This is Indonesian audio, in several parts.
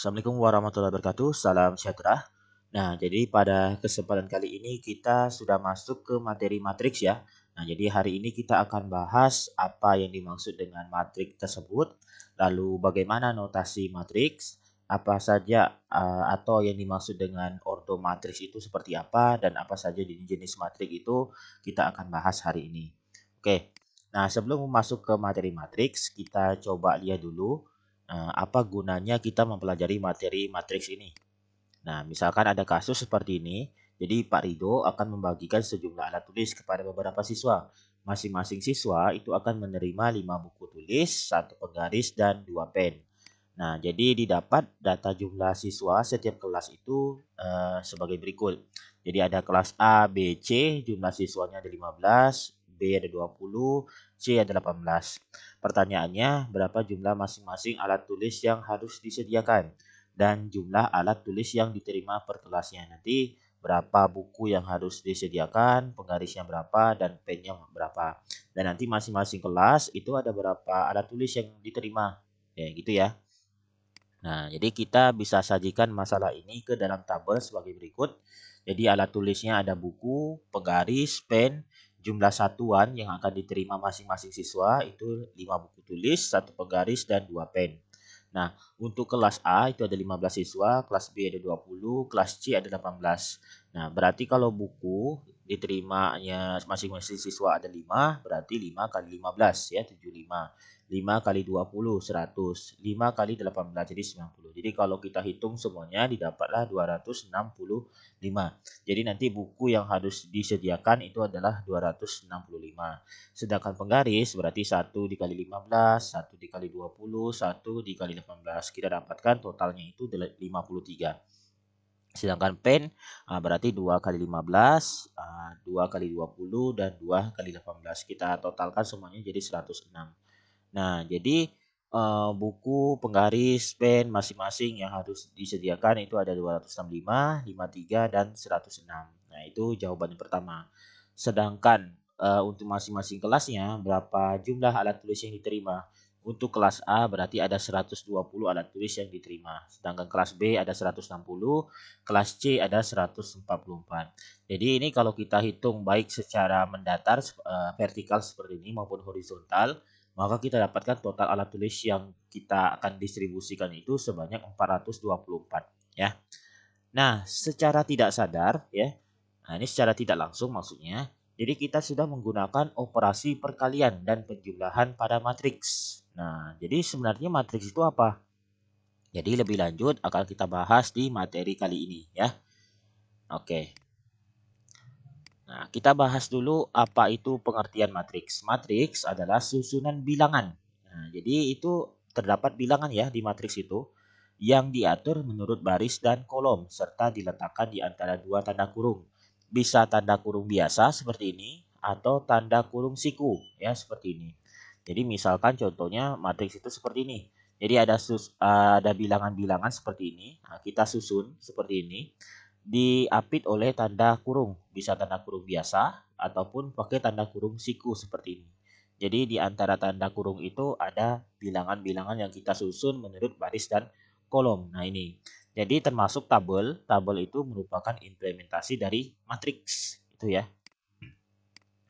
Assalamualaikum warahmatullahi wabarakatuh. Salam sejahtera. Nah, jadi pada kesempatan kali ini kita sudah masuk ke materi matriks ya. Nah, jadi hari ini kita akan bahas apa yang dimaksud dengan matriks tersebut, lalu bagaimana notasi matriks, apa saja atau yang dimaksud dengan ordo matriks itu seperti apa, dan apa saja jenis matriks itu kita akan bahas hari ini. Oke. Nah, sebelum masuk ke materi matriks, kita coba lihat dulu apa gunanya kita mempelajari materi matriks ini. Nah, misalkan ada kasus seperti ini, jadi Pak Rido akan membagikan sejumlah alat tulis kepada beberapa siswa. Masing-masing siswa itu akan menerima 5 buku tulis, 1 penggaris, dan 2 pen. Nah, jadi didapat data jumlah siswa setiap kelas itu sebagai berikut. Jadi ada kelas A, B, C, jumlah siswanya ada 15, B ada 20, C ada 18. Pertanyaannya, berapa jumlah masing-masing alat tulis yang harus disediakan? Dan jumlah alat tulis yang diterima per kelasnya. Nanti berapa buku yang harus disediakan, penggarisnya berapa, dan pennya berapa. Dan nanti masing-masing kelas itu ada berapa alat tulis yang diterima. Kayak gitu ya. Nah, jadi kita bisa sajikan masalah ini ke dalam tabel sebagai berikut. Jadi alat tulisnya ada buku, penggaris, pen, jumlah satuan yang akan diterima masing-masing siswa itu 5 buku tulis, 1 penggaris, dan 2 pen. Nah, untuk kelas A itu ada 15 siswa, kelas B ada 20, kelas C ada 18. Nah, berarti kalau buku diterimanya masing-masing siswa ada 5, berarti 5 kali 15 ya, 75. 5 kali 20, 100. 5 kali 18, jadi 90. Jadi kalau kita hitung semuanya didapatlah 265. Jadi nanti buku yang harus disediakan itu adalah 265. Sedangkan penggaris berarti 1 dikali 15, 1 dikali 20, 1 dikali 18. Kita dapatkan totalnya itu 53. Sedangkan pen berarti 2 kali 15, 2 kali 20, dan 2 kali 18. Kita totalkan semuanya jadi 106. Nah, jadi buku, penggaris, pen masing-masing yang harus disediakan itu ada 265, 53, dan 106. Nah, itu jawaban yang pertama. Sedangkan untuk masing-masing kelasnya berapa jumlah alat tulis yang diterima? Untuk kelas A berarti ada 120 alat tulis yang diterima. Sedangkan kelas B ada 160, kelas C ada 144. Jadi ini kalau kita hitung baik secara mendatar vertikal seperti ini maupun horizontal, maka kita dapatkan total alat tulis yang kita akan distribusikan itu sebanyak 424 ya. Nah, secara tidak sadar ya. Nah, ini secara tidak langsung maksudnya. Jadi kita sudah menggunakan operasi perkalian dan penjumlahan pada matriks. Nah, jadi sebenarnya matriks itu apa? Jadi lebih lanjut akan kita bahas di materi kali ini ya. Oke. Nah, kita bahas dulu apa itu pengertian matriks. Matriks adalah susunan bilangan. Nah, jadi itu terdapat bilangan ya di matriks itu yang diatur menurut baris dan kolom serta diletakkan di antara dua tanda kurung. Bisa tanda kurung biasa seperti ini atau tanda kurung siku ya seperti ini. Jadi misalkan contohnya matriks itu seperti ini. Jadi ada bilangan-bilangan seperti ini. Nah, kita susun seperti ini diapit oleh tanda kurung, bisa tanda kurung biasa ataupun pakai tanda kurung siku seperti ini. Jadi di antara tanda kurung itu ada bilangan-bilangan yang kita susun menurut baris dan kolom. Nah ini. Jadi termasuk tabel. Tabel itu merupakan implementasi dari matriks. Itu ya.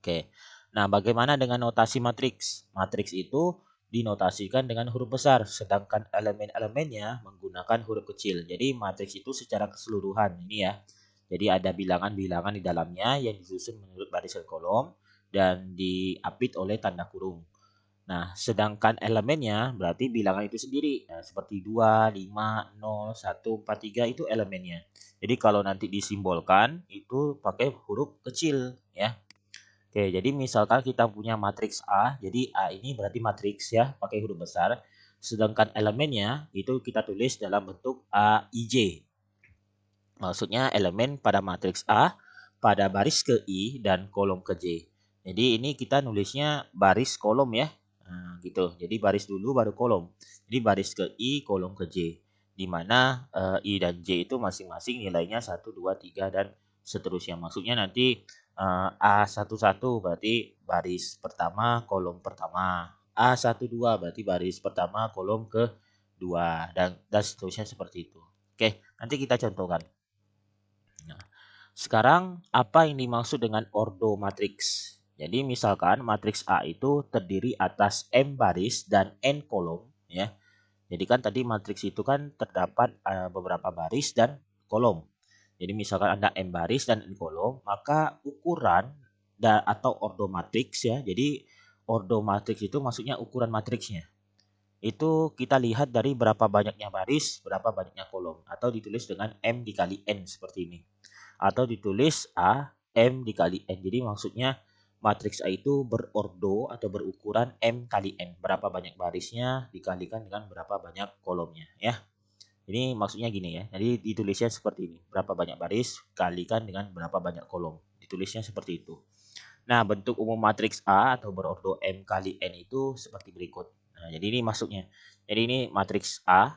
Oke. Nah, bagaimana dengan notasi matriks? Matriks itu dinotasikan dengan huruf besar, sedangkan elemen-elemennya menggunakan huruf kecil. Jadi matriks itu secara keseluruhan ini ya. Jadi ada bilangan-bilangan di dalamnya yang disusun menurut baris dan kolom dan diapit oleh tanda kurung. Nah, sedangkan elemennya berarti bilangan itu sendiri. Nah, seperti 2, 5, 0, 1, 4, 3 itu elemennya. Jadi kalau nanti disimbolkan itu pakai huruf kecil ya. Oke, jadi misalkan kita punya matriks A, jadi A ini berarti matriks ya, pakai huruf besar. Sedangkan elemennya itu kita tulis dalam bentuk AIJ. Maksudnya elemen pada matriks A, pada baris ke I, dan kolom ke J. Jadi ini kita nulisnya baris kolom ya. Nah, gitu. Jadi baris dulu baru kolom. Jadi baris ke I, kolom ke J. Di mana I dan J itu masing-masing nilainya 1, 2, 3, dan seterusnya. Maksudnya nanti A11 berarti baris pertama, kolom pertama. A12 berarti baris pertama, kolom 2, dan seterusnya seperti itu. Oke, nanti kita contohkan. Nah, sekarang apa yang dimaksud dengan ordo matriks? Jadi misalkan matriks A itu terdiri atas M baris dan N kolom ya. Jadi kan tadi matriks itu kan terdapat beberapa baris dan kolom. Jadi misalkan ada M baris dan N kolom, maka ukuran atau ordo matriks ya. Jadi ordo matriks itu maksudnya ukuran matriksnya. Itu kita lihat dari berapa banyaknya baris, berapa banyaknya kolom, atau ditulis dengan M dikali N seperti ini. Atau ditulis A M dikali N. Jadi maksudnya matriks A itu berordo atau berukuran M kali N. Berapa banyak barisnya dikalikan dengan berapa banyak kolomnya ya. Ini maksudnya gini ya. Jadi ditulisnya seperti ini. Berapa banyak baris kalikan dengan berapa banyak kolom. Ditulisnya seperti itu. Nah, bentuk umum matriks A atau berordo M kali N itu seperti berikut. Nah, jadi ini masuknya. Jadi ini matriks A,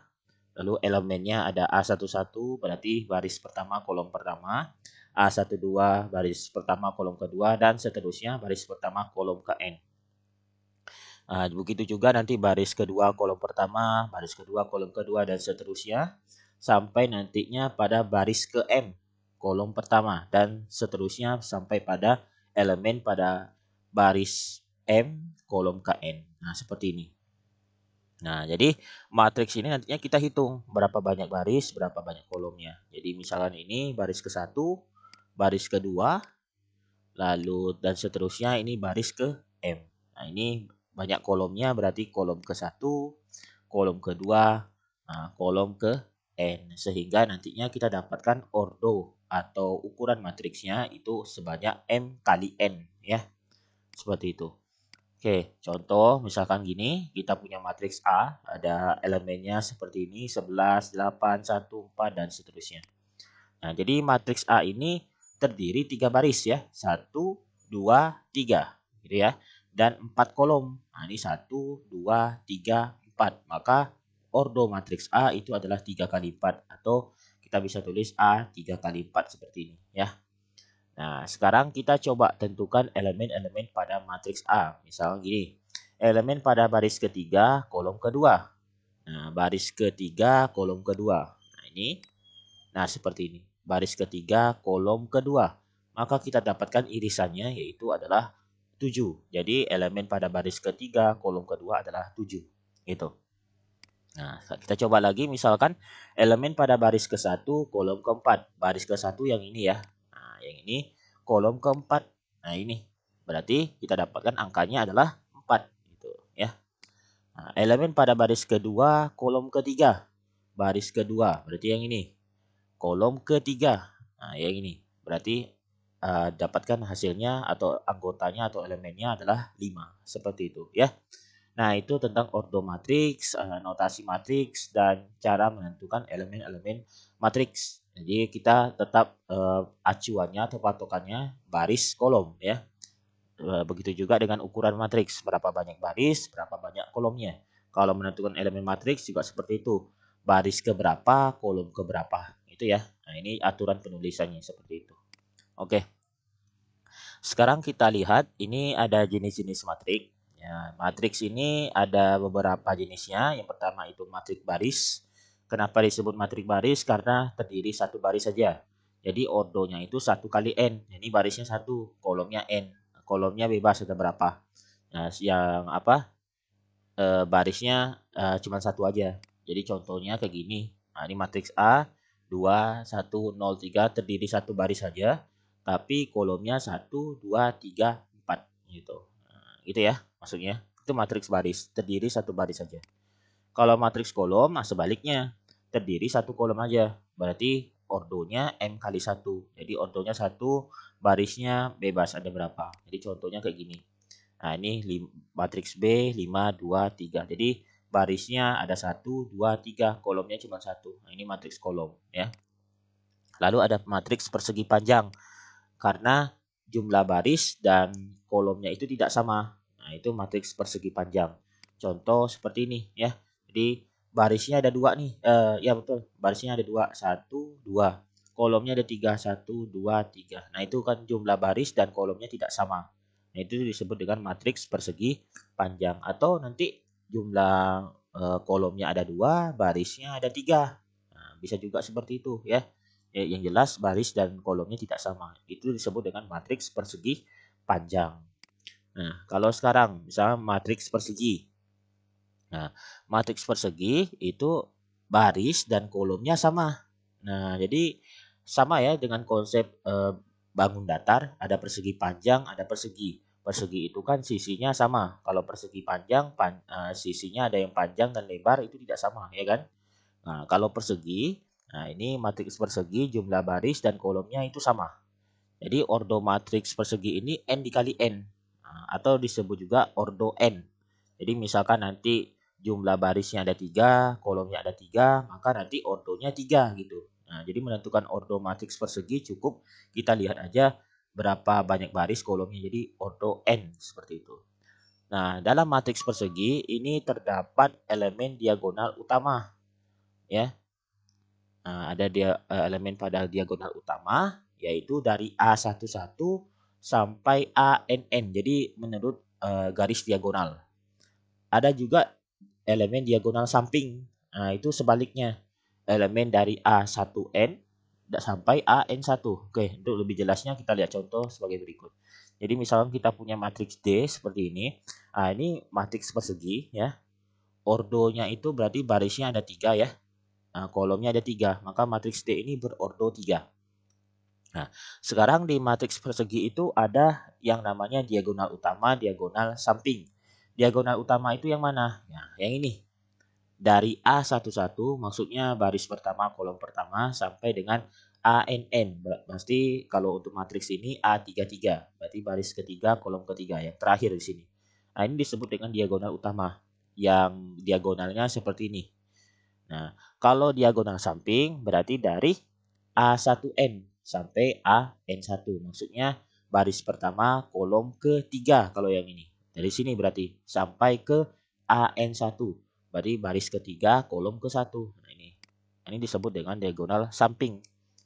lalu elemennya ada A11 berarti baris pertama kolom pertama, A12 baris pertama kolom kedua, dan seterusnya baris pertama kolom ke N. Nah, begitu juga nanti baris kedua kolom pertama, baris kedua kolom kedua, dan seterusnya sampai nantinya pada baris ke M kolom pertama, dan seterusnya sampai pada elemen pada baris M kolom ke N. Nah, seperti ini. Nah, jadi matriks ini nantinya kita hitung berapa banyak baris, berapa banyak kolomnya. Jadi misalkan ini baris ke-1, baris kedua, lalu dan seterusnya ini baris ke M. Nah, ini banyak kolomnya berarti kolom ke-1, kolom kedua, kolom ke N. Sehingga nantinya kita dapatkan ordo atau ukuran matriksnya itu sebanyak M kali N ya. Seperti itu. Oke, contoh misalkan gini, kita punya matriks A, ada elemennya seperti ini, 11, 8, 1, 4, dan seterusnya. Nah, jadi matriks A ini terdiri 3 baris ya, 1, 2, 3, gitu ya, dan 4 kolom. Nah, ini 1, 2, 3, 4. Maka ordo matriks A itu adalah 3 kali 4, atau kita bisa tulis A 3 kali 4 seperti ini ya. Nah, sekarang kita coba tentukan elemen-elemen pada matriks A. Misalnya gini, elemen pada baris ketiga, kolom kedua. Nah, baris ketiga, kolom kedua. Nah, ini. Nah, seperti ini. Baris ketiga, kolom kedua. Maka kita dapatkan irisannya yaitu adalah 7. Jadi, elemen pada baris ketiga, kolom kedua adalah 7. Gitu. Nah, kita coba lagi misalkan elemen pada baris ke-1, kolom keempat. Baris ke-1 yang ini ya. Nah, yang ini kolom keempat. Nah, ini. Berarti kita dapatkan angkanya adalah 4 gitu ya. Nah, elemen pada baris kedua, kolom ketiga. Baris kedua, berarti yang ini. Kolom ketiga. Nah, yang ini. Berarti dapatkan hasilnya atau anggotanya atau elemennya adalah 5. Seperti itu ya. Nah, itu tentang ordo matriks, notasi matriks, dan cara menentukan elemen-elemen matriks. Jadi kita tetap acuannya atau patokannya baris kolom ya. Begitu juga dengan ukuran matriks, berapa banyak baris, berapa banyak kolomnya. Kalau menentukan elemen matriks juga seperti itu. Baris ke berapa, kolom ke berapa. Itu ya. Nah, ini aturan penulisannya seperti itu. Oke. Sekarang kita lihat ini ada jenis-jenis matriks. Ya, matriks ini ada beberapa jenisnya. Yang pertama itu matriks baris. Kenapa disebut matriks baris? Karena terdiri satu baris saja. Jadi ordonya itu 1 kali N. Jadi barisnya 1, kolomnya N. Kolomnya bebas ada berapa. Nah, yang apa? Barisnya cuma 1 aja. Jadi contohnya kayak gini. Nah, ini matriks A 2, 1, 0, 3 terdiri satu baris saja. Tapi kolomnya 1, 2, 3, 4 gitu. Nah, gitu ya maksudnya. Itu matriks baris, terdiri satu baris saja. Kalau matriks kolom, sebaliknya. Terdiri satu kolom aja. Berarti ordonya M kali 1. Jadi ordonya 1, barisnya bebas ada berapa. Jadi contohnya kayak gini. Nah, ini matriks B 5, 2, 3. Jadi barisnya ada 1, 2, 3. Kolomnya cuma 1. Nah, ini matriks kolom ya. Lalu ada matriks persegi panjang. Karena jumlah baris dan kolomnya itu tidak sama. Nah, itu matriks persegi panjang. Contoh seperti ini ya. Jadi barisnya ada 2 nih. Ya betul, barisnya ada 2, 1, 2. Kolomnya ada 3, 1, 2, 3. Nah, itu kan jumlah baris dan kolomnya tidak sama. Nah, itu disebut dengan matriks persegi panjang. Atau nanti jumlah kolomnya ada 2, barisnya ada 3. Nah, bisa juga seperti itu ya. Yang jelas baris dan kolomnya tidak sama. Itu disebut dengan matriks persegi panjang. Nah, kalau sekarang misalnya matriks persegi. Nah, matriks persegi itu baris dan kolomnya sama. Nah, jadi sama ya dengan konsep bangun datar, ada persegi panjang, ada persegi. Persegi itu kan sisinya sama. Kalau persegi panjang, sisinya ada yang panjang dan lebar itu tidak sama, ya kan? Nah, kalau persegi, nah ini matriks persegi jumlah baris dan kolomnya itu sama. Jadi ordo matriks persegi ini n dikali n. Nah, atau disebut juga ordo n. Jadi misalkan nanti jumlah barisnya ada 3, kolomnya ada 3, maka nanti ordonya 3 gitu. Nah, jadi menentukan ordo matriks persegi cukup kita lihat aja berapa banyak baris kolomnya. Jadi ordo n seperti itu. Nah, dalam matriks persegi ini terdapat elemen diagonal utama ya. Nah, ada elemen pada diagonal utama yaitu dari A11 sampai ANN. Jadi menurut garis diagonal. Ada juga elemen diagonal samping. Nah, itu sebaliknya. Elemen dari A1N sampai AN1. Oke, untuk lebih jelasnya kita lihat contoh sebagai berikut. Jadi misalkan kita punya matriks D seperti ini. Nah, ini matriks persegi ya. Ordonya itu berarti barisnya ada 3 ya. Nah, kolomnya ada 3. Maka matriks D ini berordo 3. Nah, sekarang di matriks persegi itu ada yang namanya diagonal utama, diagonal samping. Diagonal utama itu yang mana? Nah, yang ini. Dari A11 maksudnya baris pertama, kolom pertama sampai dengan ANN. Pasti kalau untuk matriks ini A33. Berarti baris ketiga, kolom ketiga yang terakhir di sini. Nah, ini disebut dengan diagonal utama. Yang diagonalnya seperti ini. Nah, kalau diagonal samping berarti dari A1N sampai AN1. Maksudnya baris pertama kolom ketiga kalau yang ini. Dari sini berarti sampai ke AN1. Berarti baris ketiga kolom ke-1. Nah, ini disebut dengan diagonal samping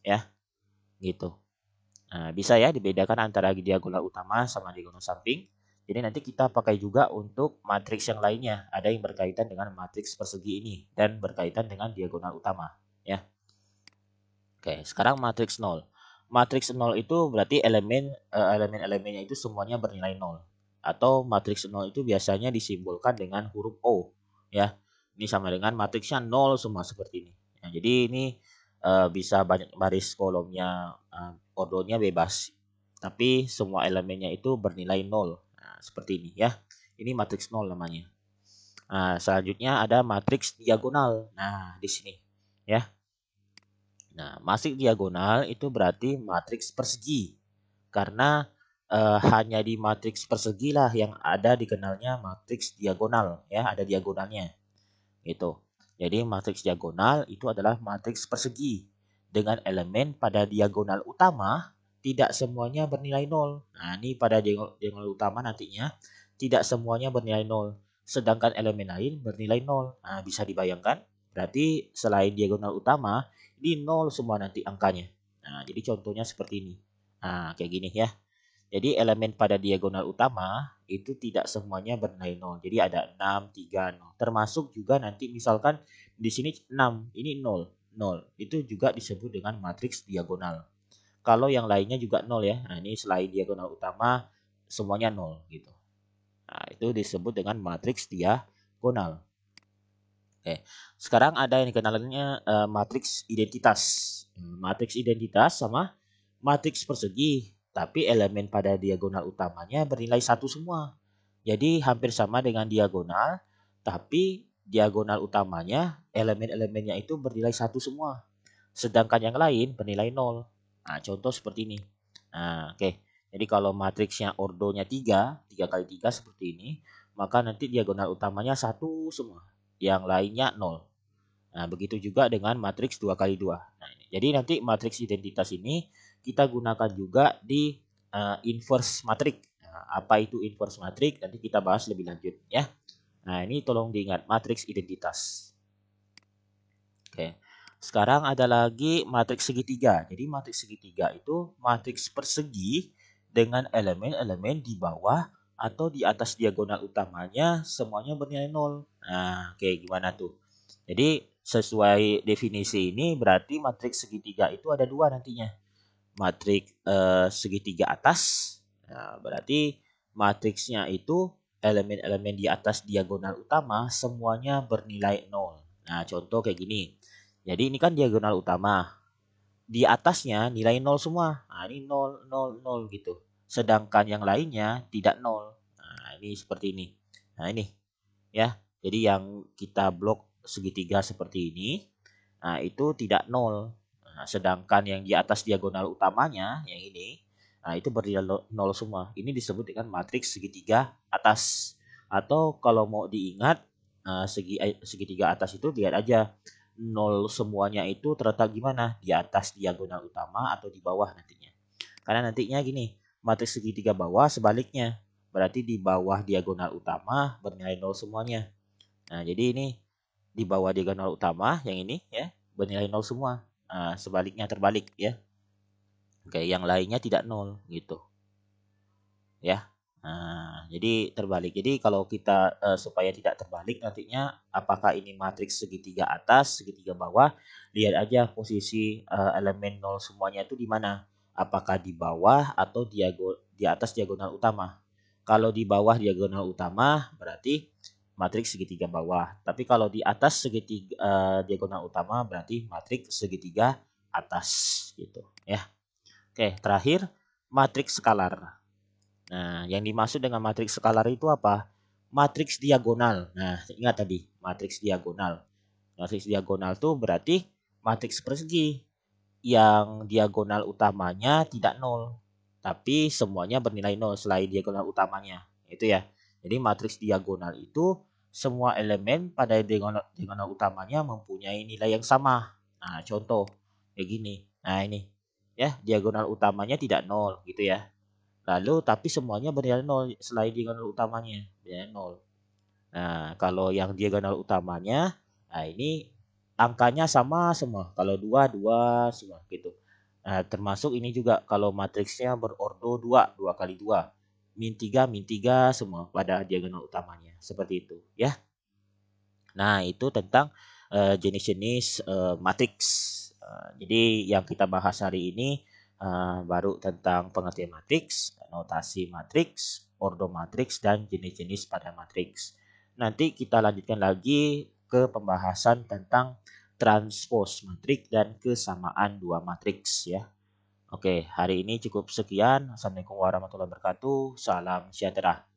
ya. Gitu. Nah, bisa ya dibedakan antara diagonal utama sama diagonal samping. Jadi nanti kita pakai juga untuk matriks yang lainnya. Ada yang berkaitan dengan matriks persegi ini dan berkaitan dengan diagonal utama ya. Oke, sekarang matriks 0. Matriks 0 itu berarti elemen-elemennya itu semuanya bernilai 0. Atau matriks 0 itu biasanya disimbolkan dengan huruf O ya. Ini sama dengan matriksnya 0 semua seperti ini. Nah, jadi ini bisa banyak baris kolomnya, ordonya bebas. Tapi semua elemennya itu bernilai 0. Nah, seperti ini ya. Ini matriks 0 namanya. Nah, selanjutnya ada matriks diagonal. Nah, di sini ya. Nah, matriks diagonal itu berarti matriks persegi. Karena hanya di matriks persegi lah yang ada dikenalnya matriks diagonal ya, ada diagonalnya. Gitu. Jadi matriks diagonal itu adalah matriks persegi dengan elemen pada diagonal utama tidak semuanya bernilai 0. Nah, ini pada diagonal utama nantinya tidak semuanya bernilai 0. Sedangkan elemen lain bernilai 0. Nah, bisa dibayangkan berarti selain diagonal utama ini 0 semua nanti angkanya. Nah, jadi contohnya seperti ini. Nah, kayak gini ya. Jadi elemen pada diagonal utama itu tidak semuanya bernilai 0. Jadi ada 6, 3, 0. Termasuk juga nanti misalkan di sini 6, ini 0, 0. Itu juga disebut dengan matriks diagonal. Kalau yang lainnya juga 0 ya. Nah, ini selain diagonal utama semuanya 0 gitu. Nah, itu disebut dengan matriks diagonal. Oke. Sekarang ada yang dikenalnya matriks identitas. Matriks identitas sama matriks persegi. Tapi elemen pada diagonal utamanya bernilai 1 semua. Jadi hampir sama dengan diagonal, tapi diagonal utamanya elemen-elemennya itu bernilai 1 semua. Sedangkan yang lain bernilai 0. Nah, contoh seperti ini. Nah, oke. Jadi kalau matriksnya ordonya 3, 3 kali 3 seperti ini, maka nanti diagonal utamanya 1 semua. Yang lainnya 0. Nah, begitu juga dengan matriks 2 kali 2. Nah, jadi nanti matriks identitas ini kita gunakan juga di inverse matrik. Nah, apa itu inverse matrik? Nanti kita bahas lebih lanjut ya. Nah, ini tolong diingat matriks identitas. Oke. Sekarang ada lagi matriks segitiga. Jadi matriks segitiga itu matriks persegi dengan elemen-elemen di bawah atau di atas diagonal utamanya semuanya bernilai nol. Nah, oke, gimana tuh? Jadi sesuai definisi ini berarti matriks segitiga itu ada dua nantinya. Matriks segitiga atas, nah, berarti matriksnya itu elemen-elemen di atas diagonal utama semuanya bernilai nol. Nah, contoh kayak gini. Jadi ini kan diagonal utama. Di atasnya nilai nol semua. Nah, ini nol, nol, nol gitu. Sedangkan yang lainnya tidak nol. Nah, ini seperti ini. Nah, ini ya. Jadi yang kita blok segitiga seperti ini, nah itu tidak nol. Nah, sedangkan yang di atas diagonal utamanya, yang ini, nah itu bernilai nol semua. Ini disebut dengan matriks segitiga atas. Atau kalau mau diingat, segitiga atas itu lihat aja. Nol semuanya itu terletak gimana? Di atas diagonal utama atau di bawah nantinya. Karena nantinya gini, matriks segitiga bawah sebaliknya. Berarti di bawah diagonal utama bernilai nol semuanya. Nah, jadi ini di bawah diagonal utama yang ini ya bernilai nol semua. Nah, sebaliknya terbalik ya. Oke, yang lainnya tidak nol gitu ya. Nah, jadi terbalik. Jadi kalau kita supaya tidak terbalik nantinya apakah ini matriks segitiga atas, segitiga bawah, lihat aja posisi elemen nol semuanya itu di mana. Apakah di bawah atau di atas diagonal utama. Kalau di bawah diagonal utama berarti matriks segitiga bawah. Tapi kalau di atas segitiga diagonal utama berarti matriks segitiga atas gitu ya. Oke, terakhir matriks skalar. Nah, yang dimaksud dengan matriks skalar itu apa? Matriks diagonal. Nah, ingat tadi, matriks diagonal. Matriks diagonal itu berarti matriks persegi yang diagonal utamanya tidak nol, tapi semuanya bernilai nol selain diagonal utamanya. Itu ya. Jadi matriks diagonal itu semua elemen pada diagonal utamanya mempunyai nilai yang sama. Nah, contoh kayak gini. Nah, ini ya, diagonal utamanya tidak nol gitu ya. Lalu tapi semuanya bernilai nol selain diagonal utamanya, bernilai nol. Nah, kalau yang diagonal utamanya, nah ini angkanya sama semua. Kalau 2 2 semua gitu. Nah, termasuk ini juga kalau matriksnya berordo 2 2 kali 2. Min 3 semua pada diagonal utamanya. Seperti itu, ya. Nah, itu tentang jenis-jenis matriks. Jadi yang kita bahas hari ini baru tentang pengertian matriks, notasi matriks, ordo matriks, dan jenis-jenis pada matriks. Nanti kita lanjutkan lagi ke pembahasan tentang transpose matriks dan kesamaan dua matriks ya. Oke, hari ini cukup sekian. Assalamualaikum warahmatullahi wabarakatuh. Salam sejahtera.